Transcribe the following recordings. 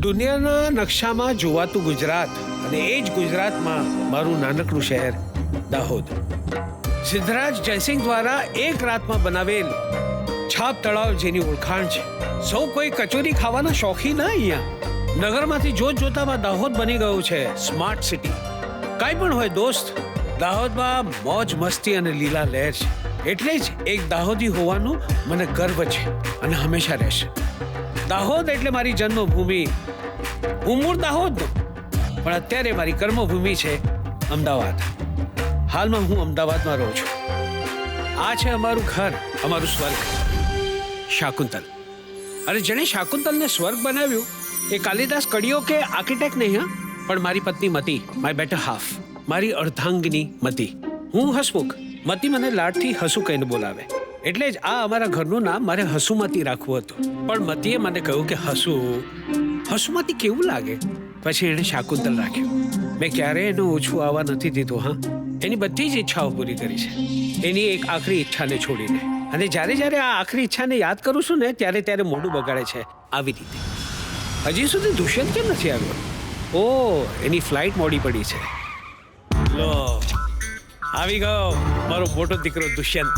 દુનિયાના નકશામાં જોવાતું ગુજરાત અને એ જ ગુજરાતમાં મારું નાનકડું શહેર દાહોદ. સિદ્ધરાજ જયસિંહ દ્વારા એક રાતમાં બનાવેલ છાપ તળાવ જેની ઓળખાણ છે. સૌ કોઈ કચોરી ખાવાના શોખીન ના અહીંયા. નગરમાંથી જોતામાં દાહોદ બની ગયું છે સ્માર્ટ સિટી. કાંઈ પણ હોય દોસ્ત, દાહોદમાં મોજ મસ્તી અને લીલા લહેર છે. એટલે જ એક દાહોદી હોવાનું મને ગર્વ છે અને હંમેશા રહેશે. દાહોદ એટલે મારી જન્મભૂમિ. હું મૂળ દાહોદનો, પણ અત્યારે મારી કર્મભૂમિ છે અમદાવાદ. હાલમાં હું અમદાવાદમાં રહું છું. આ છે અમારું ઘર, અમારું સ્વર્ગ, શાકુંતલ. અરે જેણે શાકુંતલને સ્વર્ગ બનાવ્યું એ કાલિદાસ કડીઓ કે આર્કિટેક્ટ નહીં, પણ મારી પત્ની મતી, માય બેટર હાફ, મારી અર્ધાંગિની મતી. હું હસમુખ, મતી મને લાડથી હસુ કહીને બોલાવે. એટલે જ આ અમારા ઘરનું નામ મારે હસુમતી રાખવું હતું, પણ મતીએ મને કહ્યું કે હસુમતી કેવું લાગે. પછી એણે શાકુંતલ રાખ્યું. મેં ક્યારેય એનું ઓછું આવવા નથી દીધું. હા, એની બધી જ ઈચ્છાઓ પૂરી કરી છે, એની એક આખરી ઈચ્છાને છોડીને. અને જ્યારે જ્યારે આ આખરી ઈચ્છાને યાદ કરું છું ને ત્યારે મોઢું બગાડે છે આવી રીતે. હજી સુધી દુષ્યંત કેમ નથી આવ્યો? ઓ, એની ફ્લાઇટ મોડી પડી છે. લો, આવી ગયો મારો મોટો દીકરો દુષ્યંત.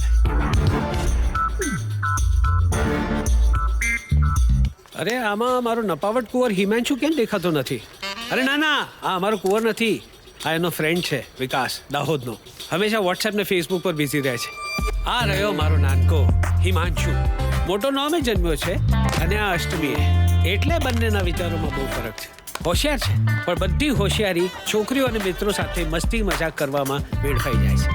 અરે આમાં મારો નપાવટ કુંવર હિમાંશુ કેમ દેખાતો નથી? અરે ના, આ અમારો કુંવર નથી, આ એનો ફ્રેન્ડ છે વિકાસ, દાહોદનો. હંમેશા વોટ્સએપ ને ફેસબુક પર બિઝી રહે છે. આ રહ્યો મારો નાનકો હિમાંશુ. મોટો નોમે જન્મ્યો છે અને આ અષ્ટમીએ. એટલે બંનેના વિચારોમાં બહુ ફરક છે. હોશિયાર છે, પણ બધી હોશિયારી છોકરીઓ અને મિત્રો સાથે મસ્તી મજાક કરવામાં વેડફાઈ જાય છે.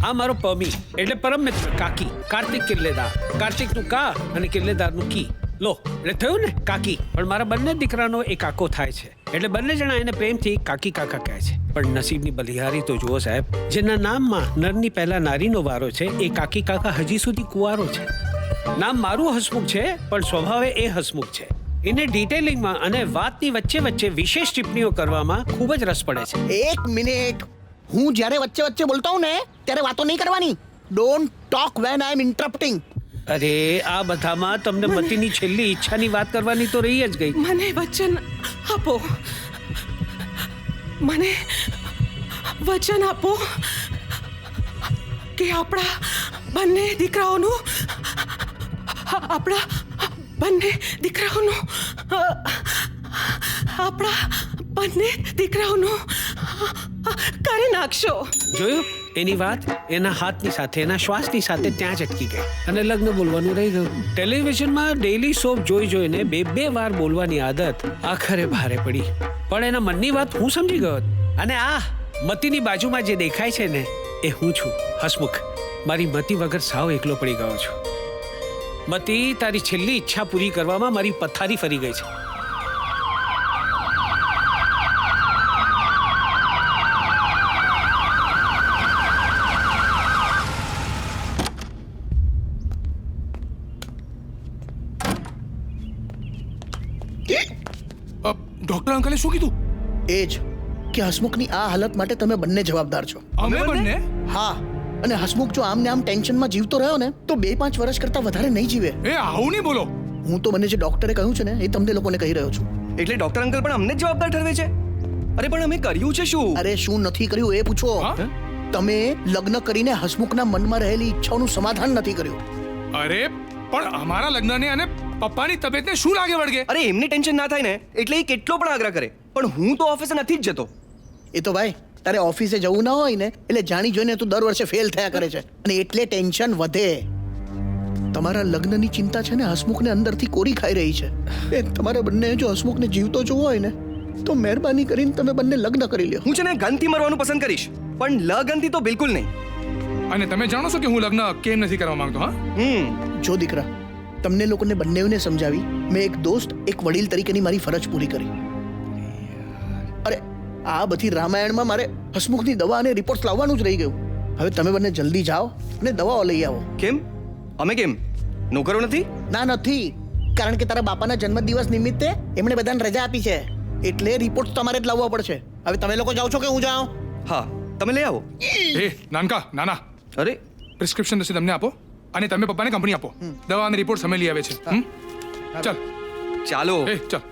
આ મારો પમી એટલે પરમ મિત્ર કાકી, કાર્તિક કિલ્લેદાર. કાર્તિકનું કા અને કિલ્લેદારનું કી. લો, એટલે થયું ને કાકી. પણ મારા બંને દીકરાનો એ કાકો થાય છે, એટલે બંને જણા એને પ્રેમથી કાકી કાકા કહે છે. પણ નસીબની બલિહારી તો જુઓ સાહેબ, જેના નામમાં નરની પહેલા નારીનો વારો છે એ કાકી કાકા હજી સુધી કુંવારો છે. નામ મારું હસમુખ છે, પણ સ્વભાવે એ હસમુખ છે. એને ડિટેલિંગમાં અને વાતની વચ્ચે વિશેષ ટિપ્પણીઓ કરવામાં ખૂબ જ રસ પડે છે. એક મિનિટ, હું જ્યારે વચ્ચે બોલતો હું ને ત્યારે વાતો નહીં કરવાની. Don't talk when I am interrupting. અરે આ બધામાં તમને મતીની છેલ્લી ઈચ્છાની વાત કરવાની તો રહી જ ગઈ. મને વચન આપો, મને વચન આપો કે આપણા બંને દીકરાઓનું કરી નાખશો. જોયું, એની વાત એના હાથની સાથે, એના શ્વાસની સાથે ત્યાં જ અટકી ગઈ અને લગ્ન બોલવાનું રહી ગયું. ટેલિવિઝનમાં ડેઈલી સોપ જોઈને બે વાર બોલવાની આદત આખરે ભારે પડી. પણ એના મનની વાત હું સમજી ગયો. અને આ મતીની બાજુમાં જે દેખાય છે ને એ હું છું, હસમુખ. મારી મતી વગર સાવ એકલો પડી ગયો છું. મતી, તારી છેલ્લી ઈચ્છા પૂરી કરવામાં મારી પથારી ફરી ગઈ છે. ડોક્ટર અંકલે શું કીધું? એ જ કે હસમુખની આ હાલત માટે તમે બંને જવાબદાર છો. અમે બંને? હા, અને હસમુખ જો આમ ને આમ ટેન્શનમાં જીવતો રહ્યો ને તો 2-5 વર્ષ કરતા વધારે નહીં જીવે. એ આવું નહીં બોલો. હું તો મને જે ડોક્ટરે કહ્યું છે ને એ તમને લોકોને કહી રહ્યો છું. એટલે ડોક્ટર અંકલ પણ અમને જ જવાબદાર ઠરવે છે? અરે પણ અમે કર્યું છે શું? અરે શું નથી કર્યું એ પૂછો. તમે લગ્ન કરીને હસમુખના મનમાં રહેલી ઈચ્છાઓનું સમાધાન નથી કર્યું. અરે પણ અમારા લગ્નને અને પપ્પાની તબિયતને શું લાગે વળગે? અરે એમની ટેન્શન ના થાય ને એટલે એ કેટલો પણ આગ્રહ કરે, પણ હું તો ઓફિસે નથી જ જતો. એ તો ભાઈ, તારે ઓફિસે જવું ના હોય ને એટલે જાણી જોઈને તું દર વર્ષે ફેલ થયા કરે છે અને એટલે ટેન્શન વધે. તમારા લગ્નની ચિંતા છે ને હસમુખને અંદરથી કોરી ખાઈ રહી છે. એ તમારે બંને જો હસમુખને જીવતો જોવો હોય ને તો મહેરબાની કરીને તમે બંને લગ્ન કરી લ્યો. હું છે ને ગનથી મરવાનું પસંદ કરીશ, પણ લગનથી તો બિલકુલ નહીં. અને તમે જાણો છો કે હું લગ્ન કેમ નથી કરવા માંગતો? હા, જો દીકરા, તમને લોકોને બંનેને સમજાવી મેં એક દોસ્ત, એક વડીલ તરીકેની મારી ફરજ પૂરી કરી. અરે આ બધી રામાયણમાં મારે હસમુખની દવા અને રિપોર્ટ લાવવાનું જ રહી ગયું. હવે તમે બંને જલ્દી જાઓ અને દવાઓ લઈ આવો. કેમ? અમે કેમ નોકરો નથી? ના, નથી. કારણ કે તારા બાપાના જન્મદિવસ નિમિત્તે એમણે બધાને રજા આપી છે, એટલે રિપોર્ટ તમારે જ લાવવા પડશે. હવે તમે લોકો જાઓ છો કે હું જાઉં? હા, તમે લઈ આવો. એ નાનકા, નાના, અરે પ્રિસ્ક્રિપ્શન રસીદ અમને આપો. અને તમે પપ્પાને કંપની આપો. દવા અને રિપોર્ટ સમય લઈ આવે છે. ચાલ ચાલો એ ચાલ.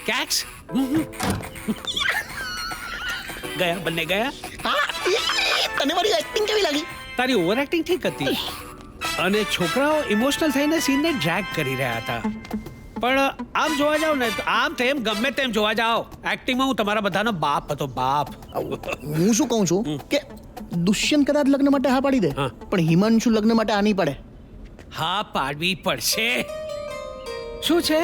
કેક્સ ગયા બંને ગયા. હા તને મારી એક્ટિંગ કેવી લાગી? તારી ઓવર એક્ટિંગ ઠીક હતી અને છોકરાઓ ઇમોશનલ થઈને સીનને ડ્રેગ કરી રહ્યા હતા. પણ આમ જોવા જાવ ને તો આમ તેમ ગમે તેમ જોવા જાવ એક્ટિંગમાં હું તમારા બધાનો બાપ હતો, બાપ. હું શું કહું છું કે દુષ્યંત કદાચ લગ્ન માટે હા પાડી દે, હા. પણ હિમાંશુ લગ્ન માટે આ નહીં પડે. હા પાડવી પડશે. શું છે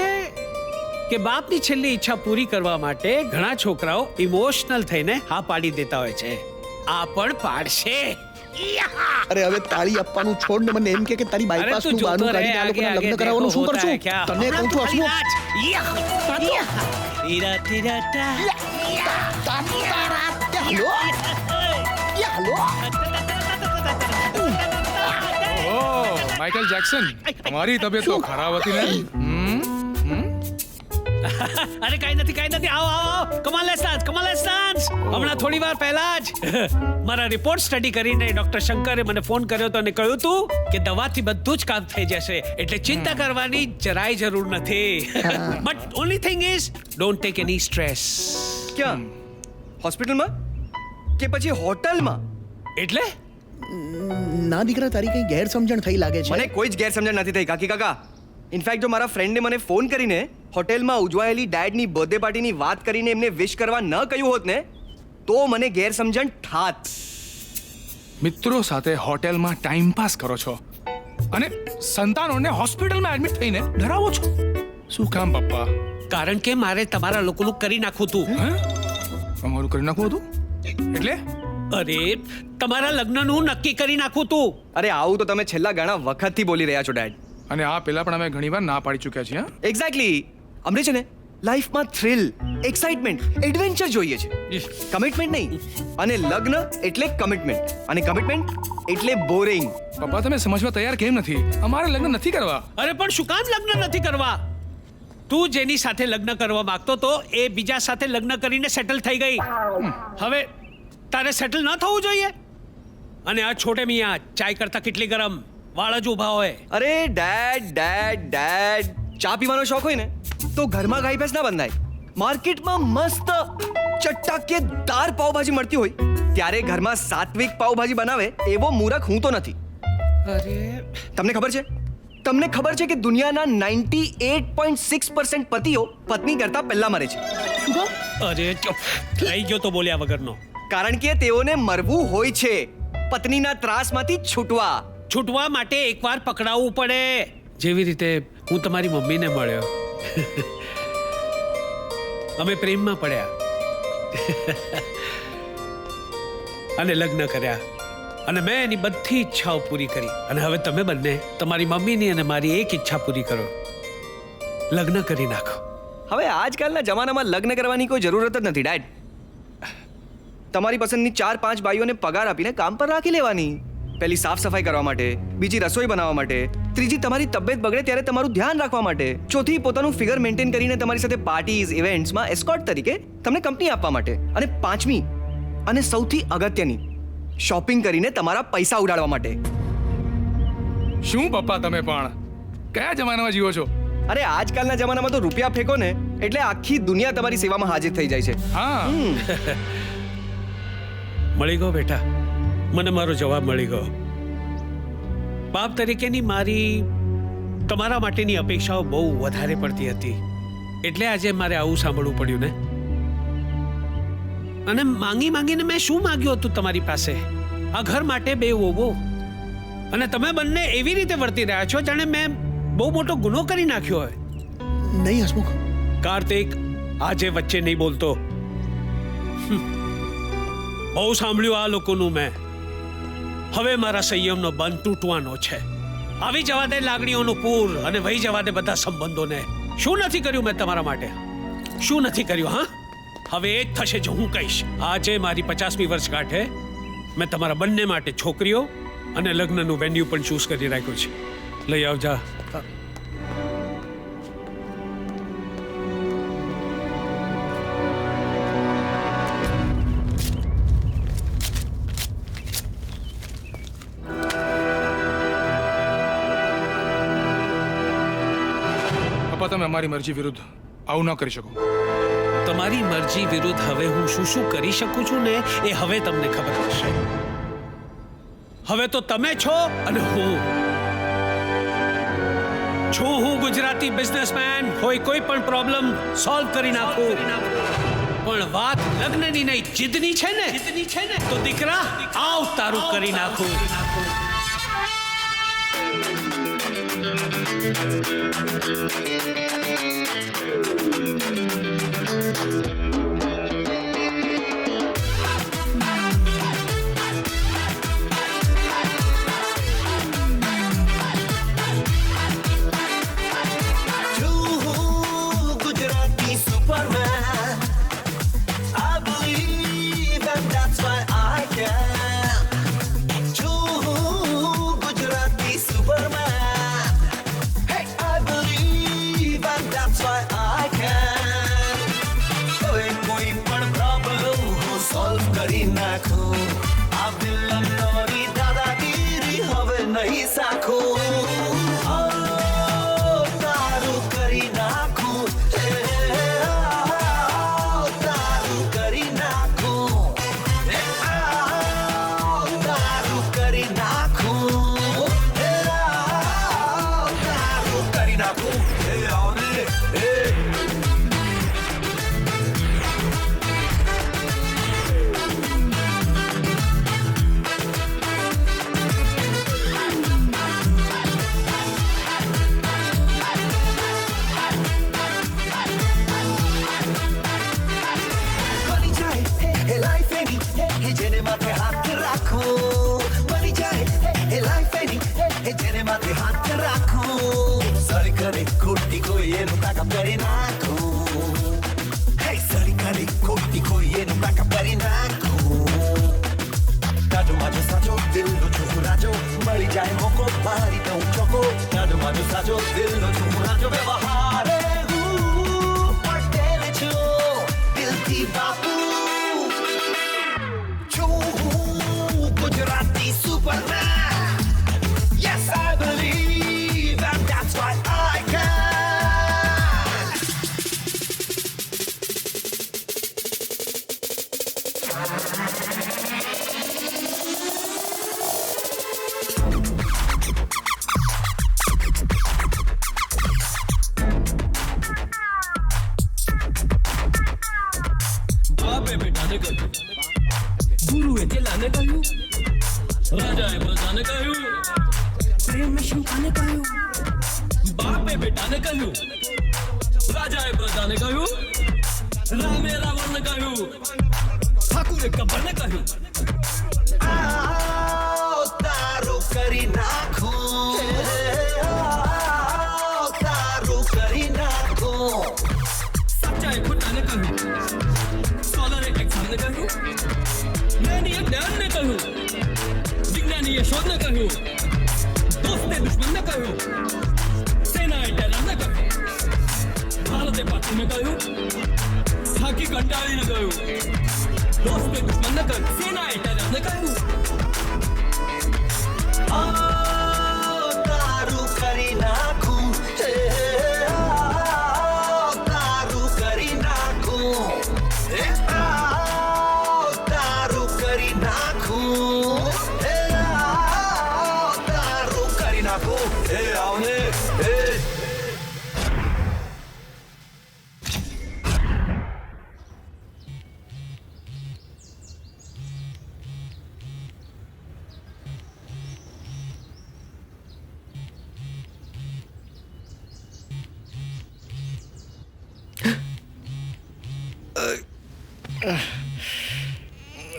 કે બાપની છેલ્લી ઈચ્છા પૂરી કરવા માટે ઘણા છોકરાઓ ઇમોશનલ થઈને હા પાડી દેતા હોય છે. આ પણ પાડશે. અરે હવે તાળી આપવાનું છોડ ને મને એમ કે તારી અરે બાયપાસ તું નું બહાનું જોતો રહે, કાઢીને આ આગે લોકોના આગે લગ્ન કરાવવાનું શું देखो કરશું? होता है क्या? તને કહું છું હસમુખ. તીરા તીરા તા. હલો હલો ઓ માઇકલ જેક્સન, તમારી તબિયત તો ખરાબ હતી ને. અરે કાઈ નથી આવો આવો. કમાલ લેટ્સ ડાન્સ. હમણાં થોડી વાર પહેલા જ મારા રિપોર્ટ સ્ટડી કરીને ડોક્ટર શંકરે મને ફોન કર્યો તો અને કહ્યું તું કે દવાથી બધું જ કામ થઈ જશે, એટલે ચિંતા કરવાની જરાય જરૂર નથી. But only thing is don't take any stress. ક્યાં? હોસ્પિટલમાં કે પછી હોટલમાં? એટલે ના દીકરા તારી કઈ ગેરસમજણ થઈ લાગે છે. મને કોઈ જ ગેરસમજણ નથી થઈ કાકી કાકા. ઇનફેક્ટ જો મારા ફ્રેન્ડે મને ફોન કરીને હોટેલમાં ઉજવાયેલી ડેડની બર્થડે પાર્ટીની વાત કરીને એમને વિશ કરવા ન કહ્યું હોત ને તો મને ગેરસમજણ થાત. મિત્રો સાથે હોટેલમાં ટાઈમ પાસ કરો છો અને સંતાનોને હોસ્પિટલમાં એડમિટ થઈને ડરાવો છો. શું કામ પપ્પા? કારણ કે મારે તમારા લોકોનું કરી નાખવું હતું. હે? અમારું કરી નાખવું હતું એટલે? અરે તમારા લગ્નનું નક્કી કરી નાખવું હતું. અરે આવું તો તમે છેલ્લા ઘણા વખતથી બોલી રહ્યા છો ડેડ. અને આ પહેલા પણ અમે ઘણીવાર ના પાડી ચૂક્યા છીએ. એક્ઝેક્ટલી. અમને છે ને લાઈફમાં થ્રિલ, એક્સાઇટમેન્ટ, એડવેન્ચર જોઈએ છે, કમિટમેન્ટ નહીં. અને લગ્ન એટલે કમિટમેન્ટ અને કમિટમેન્ટ એટલે બોરિંગ. પપ્પા તમે સમજવા તૈયાર કેમ નથી? અમારે લગ્ન નથી કરવા. અરે પણ શું કામ લગ્ન નથી કરવા? તું જેની સાથે લગ્ન કરવા માંગતો તો એ બીજા સાથે લગ્ન કરીને સેટલ થઈ ગઈ. હવે તારે સેટલ ન થવું જોઈએ? અને આ છોટે મિયા ચાય કરતા કેટલી ગરમ વાળ જ ઊભા હોય. અરે ડેડ ચા પીવાનો શોખ હોય ને તો ઘરમાં ગાય ભેંસ ના બંધાય. માર્કેટમાં મસ્ત ચટાકેદાર પાવભાજી મળતી હોય ત્યારે ઘરમાં સાત્વિક પાવભાજી બનાવે એવો મૂરખ હું તો નથી. અરે તમને ખબર છે કે દુનિયાના 98.6% પતિઓ પત્ની કરતા પહેલા મરે છે. અરે ચૂપ થઈ ગયો તો બોલ્યા વગરનો. કારણ કે તેઓને મરવું હોય છે પત્નીના ત્રાસમાંથી છૂટવા માટે એકવાર પકડાવવું પડે. જેવી રીતે હું તમારી મમ્મીને મળ્યો. અમે પ્રેમમાં પડ્યા અને લગ્ન કર્યા અને મેં એની બધી ઈચ્છાઓ પૂરી કરી. અને હવે તમે બંને તમારી મમ્મીની અને મારી એક ઈચ્છા પૂરી કરો, લગ્ન કરી નાખો. હવે આજકાલના જમાનામાં લગ્ન કરવાની કોઈ જરૂરત જ નથી ડેડ. તમારી પસંદની 4-5 ભાઈઓને પગાર આપીને કામ પર રાખી લેવાની. પહેલી સાફ સફાઈ કરવા માટે, બીજી રસોઈ બનાવવા માટે, ત્રીજી તમારી તબિયત બગડે ત્યારે તમારું ધ્યાન રાખવા માટે, ચોથી પોતાનું ફિગર મેન્ટેન કરીને તમારી સાથે પાર્ટીઝ ઇવેન્ટ્સમાં એસ્કોર્ટ તરીકે તમને કંપની આપવા માટે, અને પાંચમી અને સૌથી અગત્યની શોપિંગ કરીને તમારા પૈસા ઉડાડવા માટે. શું પપ્પા તમે પણ કયા જમાનામાં જીવો છો? અરે આજકાલના જમાનામાં તો રૂપિયા ફેંકો ને એટલે આખી દુનિયા તમારી સેવામાં હાજર થઈ જાય છે. હા મળી ગયો બેટા, મને મારો જવાબ મળી ગયો. બાપ તરીકેની મારી તમારા માટેની અપેક્ષાઓ બહુ વધારે પડતી હતી, એટલે આજે મારે આવું સાંભળવું પડ્યું ને. અને માંગીને મેં શું માંગ્યું હતું તમારી પાસે? આ ઘર માટે 2 વહુઓ, અને તમે બંને એવી રીતે વર્તી રહ્યા છો જાણે મેં બહુ મોટો ગુનો કરી નાખ્યો હોય. નહીં હસમુખ. કાર્તિક, આજે વચ્ચે નહીં બોલતો. બહુ સાંભળ્યું આ લોકોનું મેં. હવે મારા સંયમનો બંધ તૂટવાનો છે. આવી જવા દે લાગણીઓનું પૂર અને વહી જવા દે બધા સંબંધોને. શું નથી કર્યું મેં તમારા માટે? શું નથી કર્યું? હા, હવે એ જ થશે જો હું કહીશ. આજે મારી 50મી વર્ષગાંઠે મેં તમારા બંને માટે છોકરીઓ અને લગ્નનું વેન્યુ પણ ચૂઝ કરી રાખ્યું છે. લઈ આવજા. તમે અમારી મરજી વિરુદ્ધ આવું ન કરી શકો. તમારી મરજી વિરુદ્ધ હવે હું શું શું કરી શકું છું ને એ હવે તમને ખબર પડશે. હવે તો તમે છો અને હું ગુજરાતી બિઝનેસમેન. કોઈ પણ પ્રોબ્લેમ સોલ્વ કરી નાખું. પણ વાત લગ્નની નહીં જીદની છે ને તો દીકરા આવ તારું કરી નાખું.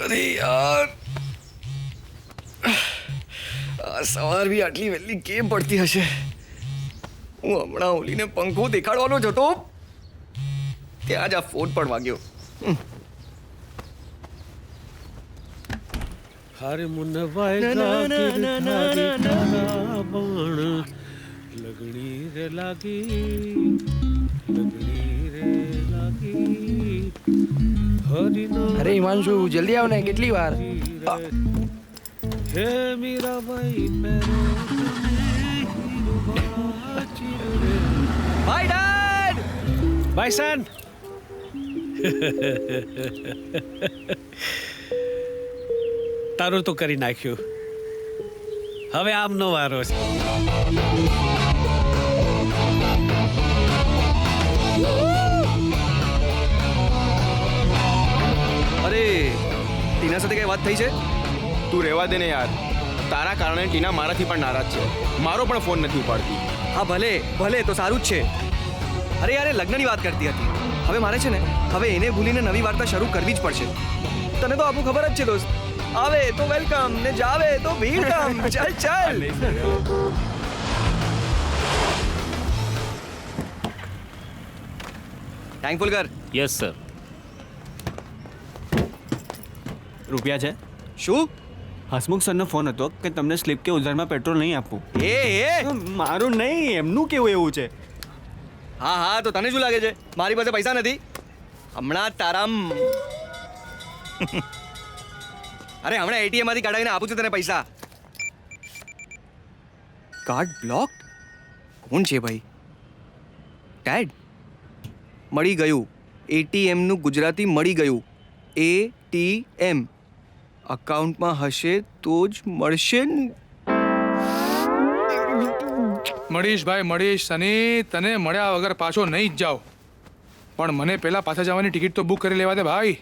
અરે યાર, સવાર બી આટલી વહેલી કેમ પડતી હશે? હું હમણાં ઓલીને પંખો દેખાડવાનો જ હતો ત્યાં જ આ ફોન પણ વાગ્યો. હારે મુનવાય લગણી રે લાગી અરે હિમાંશુ, જલ્દી આવ ને, કેટલી વાર? હે મીરાબાઈ ભાઈ બાય સન. તારું તો કરી નાખ્યું. હવે આમનો વારો છે. અરે ટીના સાથે કઈ વાત થઈ છે? તું રહેવા દે ને યાર. તારા કારણે ટીના મારાથી પણ નારાજ છે. મારો પણ ફોન નથી ઉપાડતી. હા ભલે ભલે, તો સારું જ છે. અરે યાર, એ લગ્નની વાત કરતી હતી. હવે મારે છે ને, હવે એને ભૂલીને નવી વાર્તા શરૂ કરવી જ પડશે. તને તો આપણું ખબર જ છે દોસ્ત. આવે તો વેલકમ ને જાવે તો વેલકમ. ચાલ ચાલ. થેન્કફુલ કર. Yes sir. રૂપિયા છે? શું? હસમુખ સરનો ફોન હતો કે તમને સ્લીપ કે ઉધારમાં પેટ્રોલ નહીં આપવું. એ મારું નહીં, એમનું કેવું એવું છે. હા હા, તો તને શું લાગે છે મારી પાસે પૈસા નથી? હમણાં તારા અરે હમણાં એટીએમ માંથી કાઢાવીને આપું છું તને પૈસા. Card block? કોણ છે ભાઈ? ડેડ મળી ગયું. એટીએમ નું ગુજરાતી મળી ગયું. એટીએમ અકાઉન્ટમાં હશે તો જ મળશે ને. મળીશ ભાઈ મળીશ. સની, તને મળ્યા વગર પાછો નહીં જ જાઓ. પણ મને પહેલા પાછા જવાની ટિકિટ તો બુક કરી લેવા દે ભાઈ.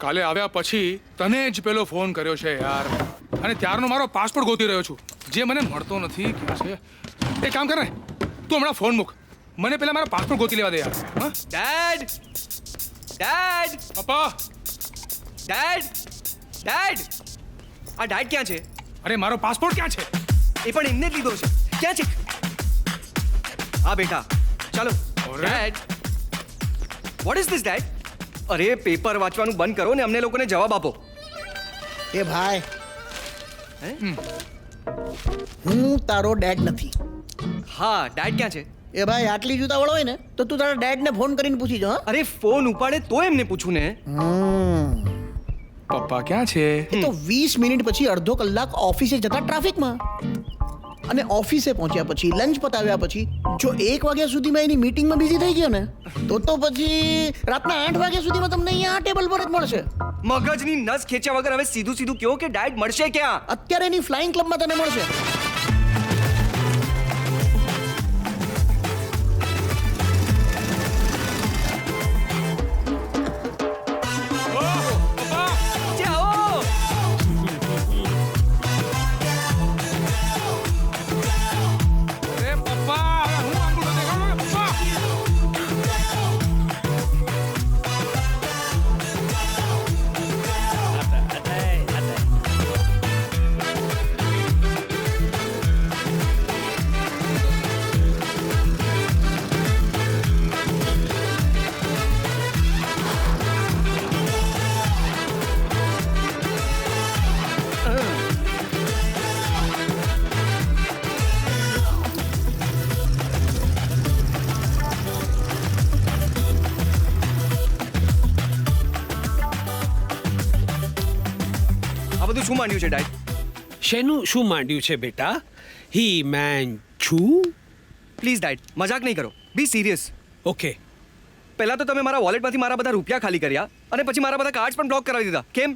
કાલે આવ્યા પછી તને જ પેલો ફોન કર્યો છે યાર, અને ત્યારનો મારો પાસપોર્ટ ગોતી રહ્યો છું, જે મને મળતો નથી. ક્યાં છે? એક કામ કર ને, તું હમણાં ફોન મૂક, મને પહેલા મારો પાસપોર્ટ ગોતી લેવા દે યાર. હા ડેડ ડેડ પપ્પા. ડેડ ડેડ આ ડેડ ક્યાં છે? અરે મારો પાસપોર્ટ ક્યાં છે? એ પણ એમને જ લીધો છે. ક્યાં છે? હા બેટા ચાલો. અરે. Dad what is this dad? અરે પેપર વાંચવાનું બંધ કરો ને અમને લોકોને જવાબ આપો. એ ભાઈ, હે? હું તારો ડેડ નથી. હા ડેડ ક્યાં છે? એ ભાઈ, આટલી જ ઉતાવળ હોય ને તો તું તારા ડેડને ફોન કરીને પૂછી જો. હા? અરે ફોન ઉપાડે તો એમને પૂછું ને. પપ્પા ક્યાં છે? એ તો 20 મિનિટ પછી અડધો કલાક ઓફિસે જતા ટ્રાફિકમાં, અને ઓફિસે પહોંચ્યા પછી લંચ પતાવ્યા પછી જો 1 વાગ્યા સુધીમાં એની મીટિંગમાં બિઝી થઈ ગયો ને તો પછી રાતના 8 વાગ્યા સુધીમાં તમને અહીંયા આ ટેબલ પર જ મળશે. મગજની નસ ખેંચ્યા વગર હવે સીધું સીધું કહો કે ડેડ મળશે ક્યાં? અત્યારે એની ફ્લાઇંગ ક્લબમાં તને મળશે. જાઓ. અરે પપ્પા, હું આંગળો દેખાડો ને પપ્પા. આ બધું શું માંડ્યું છે ડેડ? શેનું શું માંડ્યું છે બેટા? હી મેન છું. પ્લીઝ ડેડ મજાક નહીં કરો. બી સિરિયસ. ઓકે, પહેલા તો તમે મારા વોલેટમાંથી મારા બધા રૂપિયા ખાલી કર્યા અને પછી મારા બધા કાર્ડ્સ પણ બ્લોક કરાવી દીધા. કેમ?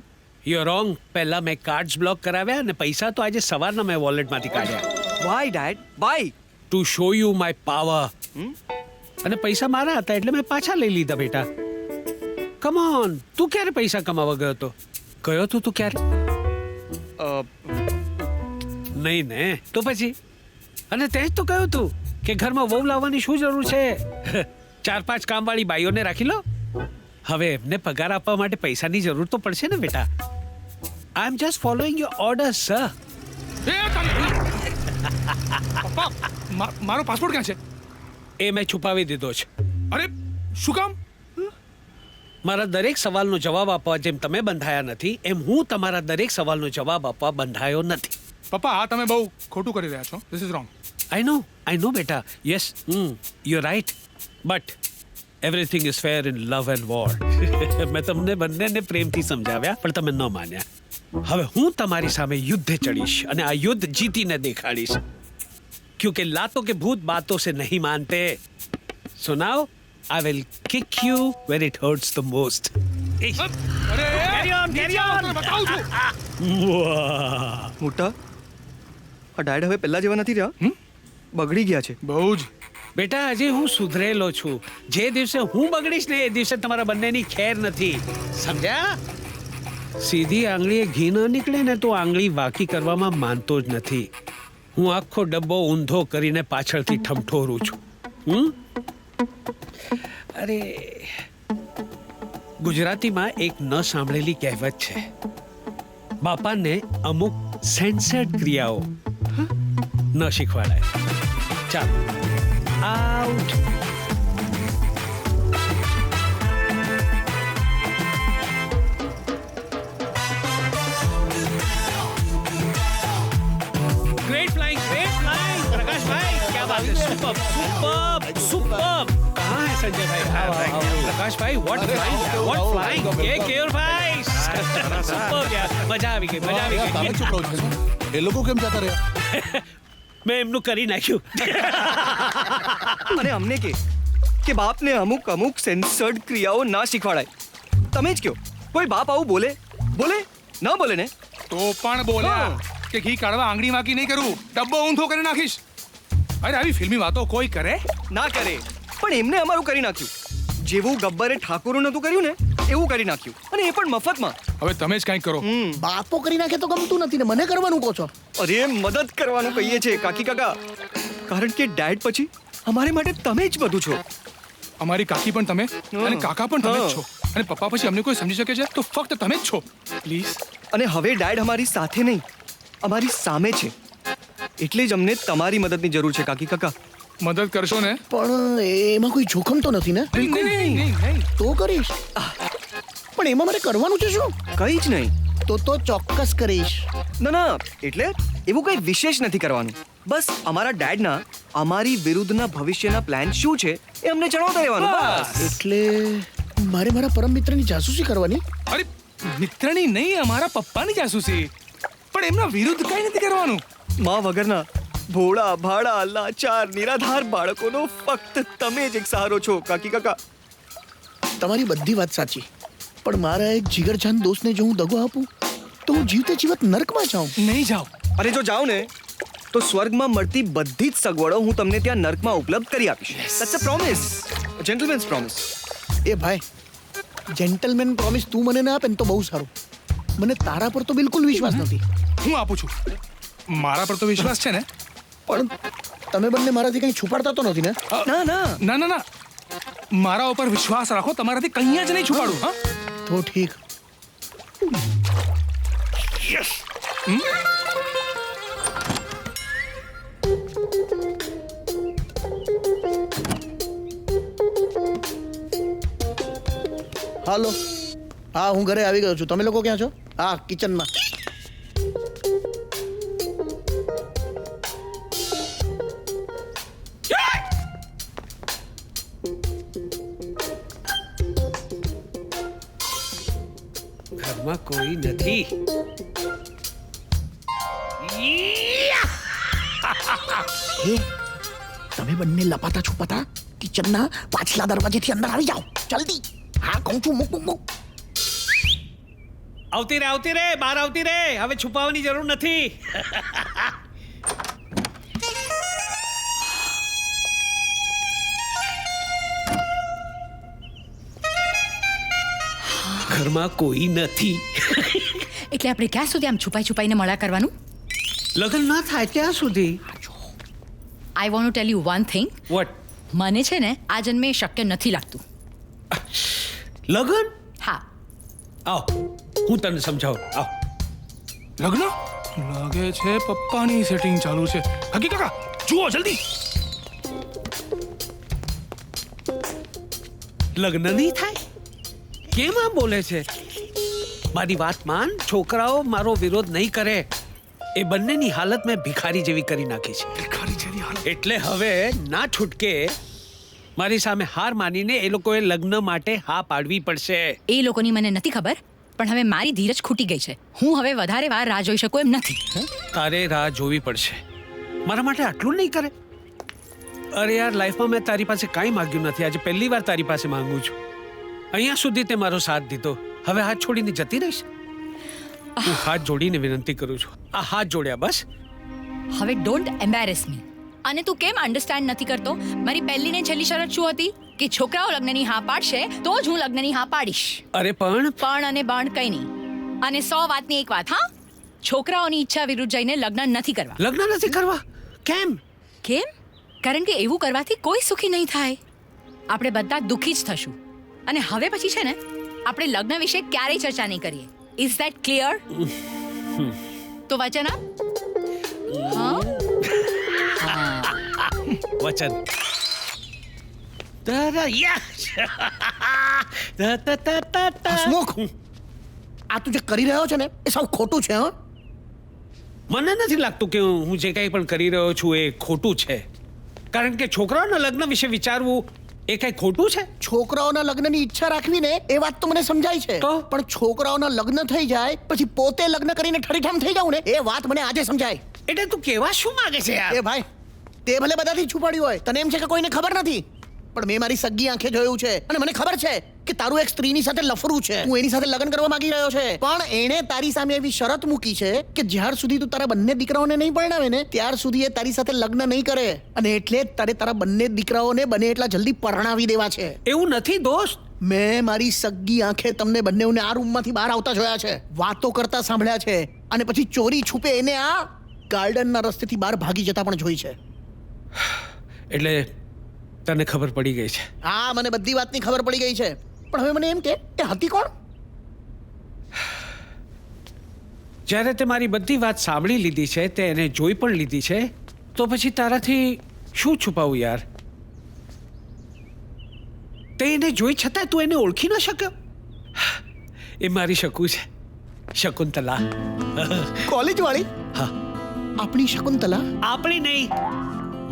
You wrong. પહેલા મેં કાર્ડ્સ બ્લોક કરાવ્યા અને પૈસા તો આજે સવારના મેં વોલેટમાંથી કાઢ્યા. Why dad why? To show you my power. અને પૈસા મારા હતા એટલે મેં પાછા લઈ લીધા બેટા. કમ ઓન, તું ક્યારે પૈસા કમાવા ગયો હતો? ગયો હતો તું ક્યારે? નહીં ને, તો પછી? અને તે જ તો કહ્યું તું કે ઘરમાં વહુ લાવવાની શું જરૂર છે? 4-5 કામવાળી બાઈઓને રાખી લો. હવે એમને પગાર આપવા માટે પૈસાની જરૂર તો પડશે ને બેટા. I am just following your orders sir. પપ્પા, મારો પાસપોર્ટ ક્યાં છે? એ મેં છુપાવી દીધો છે. અરે શું કામ? મારા દરેક સવાલનો જવાબ આપવા જેમ તમે બંધાયા નથી, એમ હું તમારા દરેક સવાલનો જવાબ આપવા બંધાયો નથી. પપ્પા, આ તમે બહુ ખોટું કરી રહ્યા છો. This is wrong. I know બેટા. Yes, you right. But everything is fair in love and war. મેં તમને બંનેને પ્રેમથી સમજાવ્યા પણ તમે ન માન્યા. હવે હું તમારી સામે યુદ્ધે ચડીશ અને આ યુદ્ધ જીતીને દેખાડીશ. ક્યોંકि લાતો કે ભૂત બાતો સે નહીં માનતે. So now I will kick you where it hurts the most. Carry on, carry on. બતાવું છું. મોટા આ ડેડ હવે પહેલા જેવા નથી રહ્યા બગડી ગયા છે બહુ જ. બેટા હજી હું સુધરેલો છું. જે દિવસે હું બગડીશ ને એ દિવસે તમારા બંનેની ખેર નથી, સમજ્યા? સીધી આંગળીએ ઘી ન નીકળે ને તો આંગળી વાકી કરવામાં માનતો જ નથી. હું આખો ડબ્બો ઊંધો કરીને પાછળથી ઠમઠોરું છું. અરે ગુજરાતીમાં એક ન સાંભળેલી કહેવત છે, બાપાને અમુક સેન્સર્ડ ક્રિયાઓ ન શીખવાડાય. ચાલો આઉટ. ग्रेट फ्लाइंग प्रकाश भाई, क्या बात है, सुपर्ब सुपर्ब सुपर्ब. कहाँ है संजय भाई? प्रकाश भाई, व्हाट फ्लाइंग, केयर भाई, सुपर्ब यार, मजा આવી ગઈ, મજા આવી તમે ગઈ. શું કહો છો? એ લોકો કેમ જતા રહ્યા? મેં એમનું કરી નાખ્યું. અને અમને કે બાપને અમુક સેન્સર્ડ ક્રિયાઓ ના શીખવાડાય. તમે જ કહો, કોઈ બાપ આવું બોલે ન બોલે ને? તો પણ બોલ્યા કે ઘી કાઢવા આંગળી વાકી નહીં કરું, ડબ્બો ઊંધો કરી નાખીશ. અરે આવી ફિલ્મી વાતો કોઈ કરે? ના કરે, પણ એમને અમારું કરી નાખ્યું. જેવું ગબ્બરે ઠાકોરું નતું કર્યું ને એવું કરી નાખ્યું, અને એ પણ મફતમાં. હવે તમે જ કંઈક કરો. બાપો કરી નાખે તો ગમતું નથી ને મને કરવાનું કહો છો? અરે મદદ કરવાનું કહીએ છે કાકી કાકા, કારણ કે ડેડ પછી અમારે માટે તમે જ બધું છો. અમારી કાકી પણ તમે અને કાકા પણ તમે જ છો, અને પપ્પા પછી અમને કોઈ સમજી શકે છે તો ફક્ત તમે જ છો. પ્લીઝ. અને હવે ડેડ અમારી સાથે નહીં, અમારી સામે છે, એટલે જ અમને તમારી મદદની જરૂર છે કાકી કાકા. મદદ કરશો ને? પણ એમાં કોઈ જોખમ તો નથી ને? નહીં. તો કરીશ, પણ એમાં મારે કરવાનું છે શું? કંઈ જ નહીં. તો ચોક્કસ કરીશ. ના એટલે એવું કંઈ વિશેષ નથી કરવાનું. બસ અમારા ડેડના અમારી વિરુદ્ધના ભવિષ્યના પ્લાન શું છે એ અમને જણાવતા રહેવાનું. બસ. એટલે મારે મારા પરમ મિત્રની જાસૂસી કરવાની? અરે મિત્રની નહીં, અમારા પપ્પાની જાસૂસી, પણ એમના વિરુદ્ધ કંઈ નથી કરવાનું. માં વગરના ભોળા ભાડા લાચાર નિરાધાર બાળકોનો ફક્ત તમે જ એક સહારો છો કાકી કાકા. તમારી બધી વાત સાચી, પણ મારા એક જીગરજાન દોસ્તને જો હું દગો આપું તો હું જીવતે જીવત નર્કમાં જાઉં. નહીં જાઓ. અરે જો જાઓ ને તો સ્વર્ગમાં મળતી બધી જ સગવડો હું તમને ત્યાં નર્કમાં ઉપલબ્ધ કરી આપીશ. That's a promise, gentleman's promise. એ ભાઈ, જેન્ટલમેન પ્રોમિસ તું મને ના આપે ને તો બહુ સારું. મને તારા પર તો બિલકુલ વિશ્વાસ નથી. હું આપું છું. મારા પર તો વિશ્વાસ છે ને? પણ તમે બંને મારાથી કંઈ છુપાડતા તો નથી ને? ના. મારા ઉપર વિશ્વાસ રાખો, તમારાથી કંઈ જ નહીં છુપાડું. હા, તો ઠીક. હાલો, હા હું ઘરે આવી ગયો છું. તમે લોકો ક્યાં છો? હા, કિચનમાં. ઘરમાં કોઈ નથી. તમે બંને લપાતા છુપાતા કિચનના પાછલા દરવાજેથી અંદર આવી જાઓ, જલ્દી. હા કહું છું, મૂક. આવતી રે, બહાર આવતી રે. હવે છુપાવવાની જરૂર નથી. ઘરમાં કોઈ નથી. એટલે આપણે ક્યાં સુધી આમ છુપાઈને મળા કરવાનું? લગ્ન ના થાય ત્યાં સુધી. I want to tell you one thing. What? મને છે ને આ જન્મે શક્ય નથી લાગતું. લગ્ન? હા. આવ, હું તને સમજાવું. આવ. લગ્ન લાગે છે પપ્પાની સેટિંગ ચાલુ છે. કાકી કાકા જુઓ જલ્દી. લગ્ન નહીં થાય? કેમ આમ બોલે છે? મારી વાત માન. છોકરાઓ મારો વિરોધ નહીં કરે. એ બંનેની હાલત મેં ભિખારી જેવી કરી નાખી છે. ભિખારી જેવી હાલત. એટલે હવે ના છૂટકે મારી સામે હાર માનીને એ લોકોએ લગ્ન માટે હા પાડવી પડશે. એ લોકોની મને નથી ખબર, પણ હવે મારી ધીરજ ખૂટી ગઈ છે. હું હવે વધારે વાર રાહ જોઈ શકું એમ નથી. તારે રાહ જોવી પડશે. મારા માટે આટલું નહીં કરે? અરે યાર, લાઈફમાં મેં તારી પાસે કાંઈ માંગ્યું નથી. આજે પહેલી વાર તારી પાસે માંગુ છું. અહીંયા સુધી તે મારો સાથ દીધો, હવે હાથ છોડીને જતી રહીશ? હું હાથ જોડીને વિનંતી કરું છું. આ હાથ જોડ્યા બસ. હવે ડોન્ટ એમ્બેરેસ મી. અને તું કેમ અન્ડરસ્ટેન્ડ નથી કરતો? મારી પહેલી ને છેલ્લી શરત શું હતી? કે છોકરાઓ લગ્નની હા પાડશે તો જ હું લગ્નની હા પાડીશ. અરે પણ પણ અને બાણ કઈ નહીં. અને 100 વાતની એક વાત, હા, છોકરાઓની ઈચ્છા વિરુદ્ધ જઈને લગ્ન નથી કરવા. લગ્ન નથી કરવા? કેમ? કેમ? કારણ કે એવું કરવાથી કોઈ સુખી નહીં થાય. આપણે બધા દુઃખી જ થશું. અને હવે પછી છે ને, આપણે લગ્ન વિશે ક્યારેય ચર્ચા નહીં કરીએ. Is that clear? તો વચન આપ. હા, વચન. હસમુખ, આ તું જે કરી રહ્યો છે ને એ સાવ ખોટું છે. હા, મને નથી લાગતું કે હું જે કંઈ પણ કરી રહ્યો છું એ ખોટું છે. કારણ કે છોકરાઓના લગ્ન વિશે વિચારવું એ કંઈ ખોટું છે? છોકરાઓના લગ્નની ઈચ્છા રાખવી ને એ વાત તો મને સમજાય છે, તો? પણ છોકરાઓના લગ્ન થઈ જાય પછી પોતે લગ્ન કરીને ઠરીઠામ થઈ જાવ ને એ વાત મને આજે સમજાય. એટલે તું કેવા શું માંગે છે યાર? એ ભાઈ, તે ભલે બધાથી છુપાડ્યું હોય, તને એમ છે કે કોઈને ખબર નથી, પણ મેં મારી સગી આંખે જોયું છે અને મને ખબર છે કે તારું એક સ્ત્રીની સાથે લફરું છે. તું એની સાથે લગ્ન કરવા માંગી રહ્યો છે, પણ એણે તારી સામે એવી શરત મૂકી છે કે જ્યાર સુધી તું તારા બંને દીકરાઓને નહીં પરણાવે ને ત્યાર સુધી એ તારી સાથે લગ્ન નહીં કરે. અને એટલે જ તારે તારા બંને દીકરાઓને બને એટલા જલ્દી પરણાવી દેવા છે. એવું નથી દોસ્ત. મેં મારી સગી આંખે તમને બંનેઓને આ રૂમમાંથી બહાર આવતા જોયા છે, વાતો કરતા સાંભળ્યા છે, અને પછી ચોરી છુપે એને આ ગાર્ડનના રસ્તેથી બહાર ભાગી જતા પણ જોઈ છે. એટલે તને ખબર પડી ગઈ છે? હા, મને બધી વાતની ખબર પડી ગઈ છે, પણ હવે મને એમ કે એ હતી કોણ? જ્યારે તે મારી બધી વાત સાંભળી લીધી છે, તે એને જોઈ પણ લીધી છે, તો પછી તારાથી શું છુપાવું યાર? તે એને જોઈ છતાં તું એને ઓળખી ન શક્યો? એ મારી શકુ છે, શકુંતલા. કોલેજ વાળી? હા. આપણી શકુંતલા? આપણી નહીં,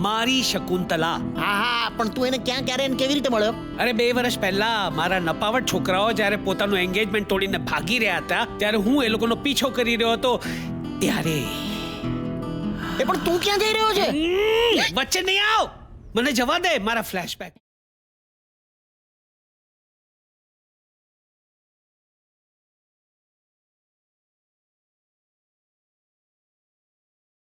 મારી શકુંતલા. હા હા, પણ તું એને ક્યાં ક્યારે અને કેવી રીતે મળ્યો? અરે 2 વર્ષ પહેલા મારા નપાવટ છોકરાઓ જ્યારે પોતાનું એન્ગેજમેન્ટ તોડીને ભાગી રહ્યા હતા ત્યારે હું એ લોકોનો પીછો કરી રહ્યો હતો. ત્યારે એ પણ તું ક્યાં જઈ રહ્યો છે? વચ્ચે નહીં આવ, મને જવા દે. મારા ફ્લેશબેક